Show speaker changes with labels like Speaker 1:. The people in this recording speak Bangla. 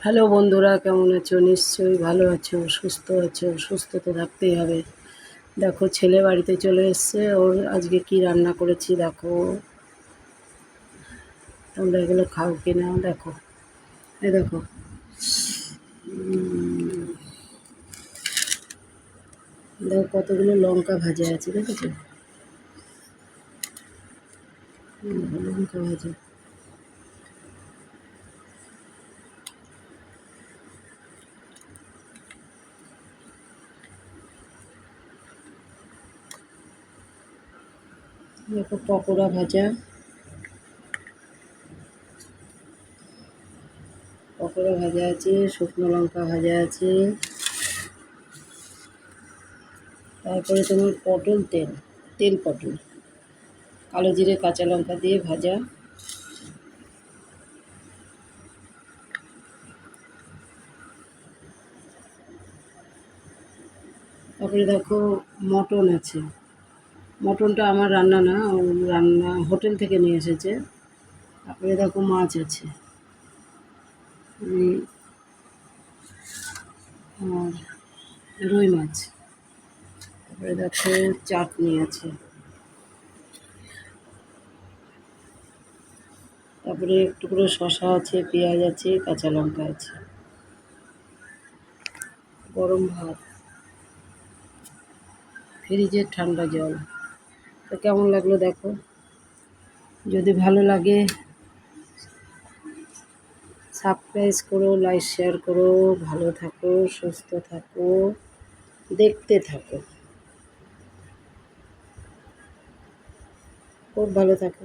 Speaker 1: হ্যালো বন্ধুরা, কেমন আছো? নিশ্চয়ই ভালো আছো, সুস্থ আছো। সুস্থ তো থাকতেই হবে। দেখো, ছেলে বাড়িতে চলে এসছে। ওর আজকে কি রান্না করেছি দেখো। তোমরা এগুলো খাও কি না দেখো। এই দেখো, দেখো কতগুলো লঙ্কা ভাজা আছে, দেখেছো? লঙ্কা ভাজা। দেখো পকোড়া ভাজা, পকোড়া ভাজা আছে, শুকনো লঙ্কা ভাজা আছে। তারপরে তোমার পটল, তেল পটল, কালো জিরে কাঁচা লঙ্কা দিয়ে ভাজা। তারপরে দেখো মটন আছে। মটনটা আমার রান্না না, ও রান্না হোটেল থেকে নিয়ে এসেছে। তারপরে দেখো মাছ আছে, উম, আর রুই মাছ। তারপরে দেখো চাটনি আছে। তারপরে একটু করে শসা আছে, পেঁয়াজ আছে, কাঁচা লঙ্কা আছে। গরম ভাত, ফ্রিজের ঠান্ডা জল। তো কেমন লাগলো দেখো। যদি ভালো লাগে সাবস্ক্রাইব করো, লাইক শেয়ার করো। ভালো থাকো, সুস্থ থাকো, দেখতে থাকো। খুব ভালো থাকো।